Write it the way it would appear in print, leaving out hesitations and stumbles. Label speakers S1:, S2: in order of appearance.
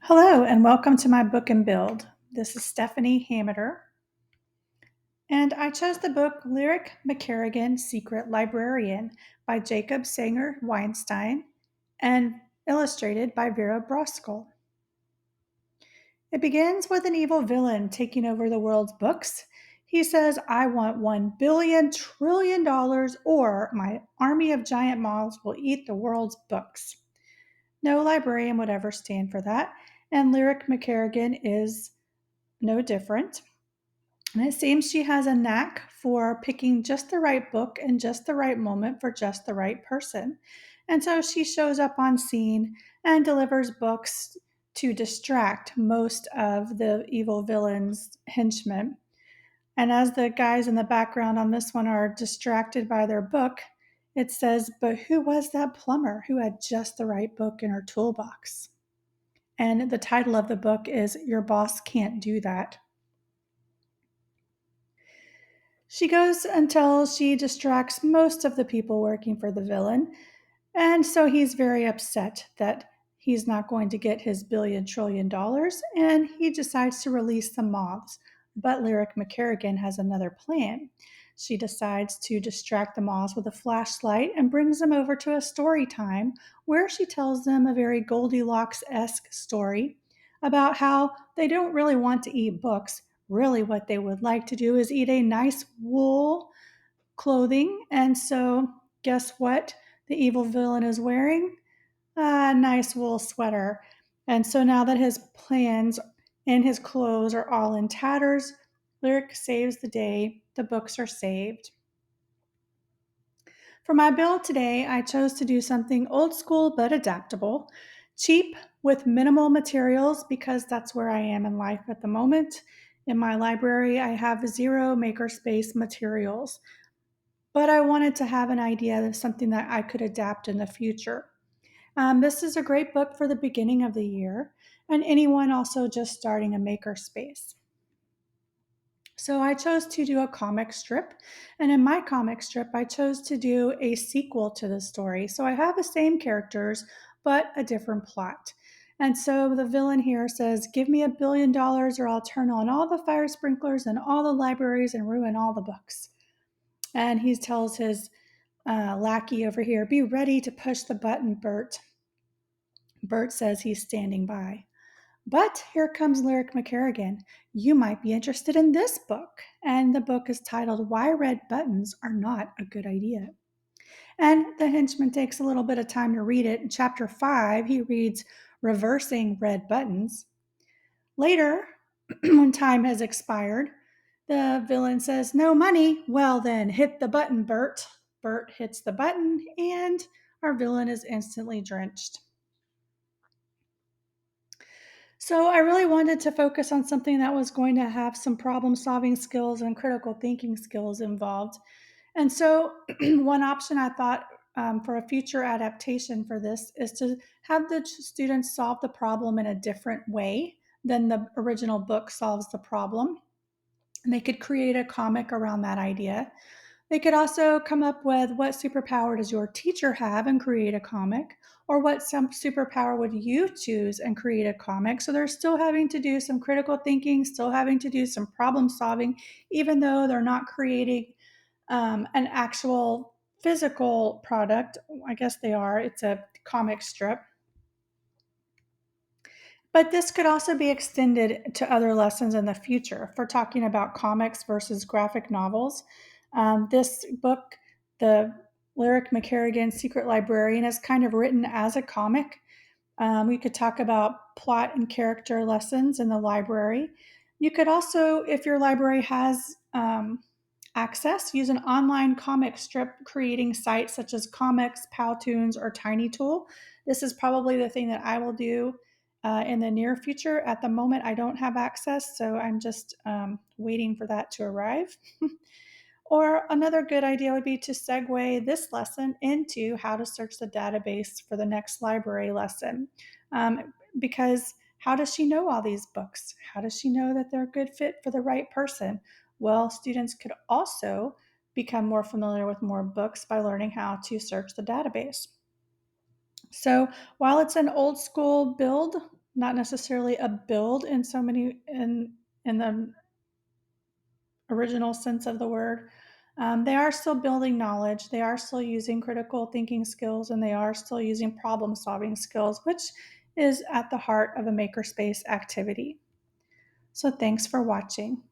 S1: Hello, and welcome to my book and build. This is Stephanie Hamiter, and I chose the book Lyric McKerrigan Secret Librarian by Jacob Sanger Weinstein and illustrated by Vera Broskell. It begins with an evil villain taking over the world's books. He says, I want $1 billion trillion or my army of giant moths will eat the world's books. No librarian would ever stand for that, and Lyric McKerrigan is no different. And it seems she has a knack for picking just the right book and just the right moment for just the right person. And so she shows up on scene and delivers books to distract most of the evil villain's henchmen. And as the guys in the background on this one are distracted by their book, it says, But who was that plumber who had just the right book in her toolbox? And the title of the book is Your Boss Can't Do That. She goes until she distracts most of the people working for the villain, and so he's very upset that he's not going to get his $1 billion trillion, and he decides to release the moths. But Lyric McKerrigan has another plan. She decides to distract the moths with a flashlight and brings them over to a story time where she tells them a very Goldilocks esque story about how they don't really want to eat books. Really, what they would like to do is eat a nice wool clothing. And so, guess what? The evil villain is wearing a nice wool sweater. And so, now that his plans and his clothes are all in tatters, Lyric saves the day. The books are saved. For my build today, I chose to do something old school but adaptable, cheap with minimal materials because that's where I am in life at the moment. In my library, I have zero makerspace materials, but I wanted to have an idea of something that I could adapt in the future. This is a great book for the beginning of the year and anyone also just starting a makerspace. So I chose to do a comic strip, and in my comic strip, I chose to do a sequel to the story. So I have the same characters, but a different plot. And so the villain here says, Give me $1 billion or I'll turn on all the fire sprinklers and all the libraries and ruin all the books. And he tells his lackey over here, Be ready to push the button, Bert. Bert says he's standing by. But here comes Lyric McKerrigan. You might be interested in this book. And the book is titled Why Red Buttons Are Not a Good Idea. And the henchman takes a little bit of time to read it. In chapter 5, he reads Reversing Red Buttons. Later, when time has expired, the villain says, No money. Well, then, hit the button, Bert. Bert hits the button, and our villain is instantly drenched. So I really wanted to focus on something that was going to have some problem solving skills and critical thinking skills involved. And so, one option I thought for a future adaptation for this is to have the students solve the problem in a different way than the original book solves the problem. And they could create a comic around that idea. They could also come up with what superpower does your teacher have and create a comic, or what some superpower would you choose and create a comic. So they're still having to do some critical thinking, still having to do some problem solving, even though they're not creating an actual physical product. I guess they are. It's a comic strip. But this could also be extended to other lessons in the future. If we're talking about comics versus graphic novels, this book, the Lyric McKerrigan Secret Librarian, is kind of written as a comic. We could talk about plot and character lessons in the library. You could also, if your library has access, use an online comic strip creating sites such as Comics, Powtoons, or TinyTool. This is probably the thing that I will do in the near future. At the moment, I don't have access, so I'm just waiting for that to arrive. Or another good idea would be to segue this lesson into how to search the database for the next library lesson. Because how does she know all these books? How does she know that they're a good fit for the right person? Well, students could also become more familiar with more books by learning how to search the database. So while it's an old school build, not necessarily a build in so many in the original sense of the word. They are still building knowledge. They are still using critical thinking skills, and they are still using problem solving skills, which is at the heart of a makerspace activity. So thanks for watching.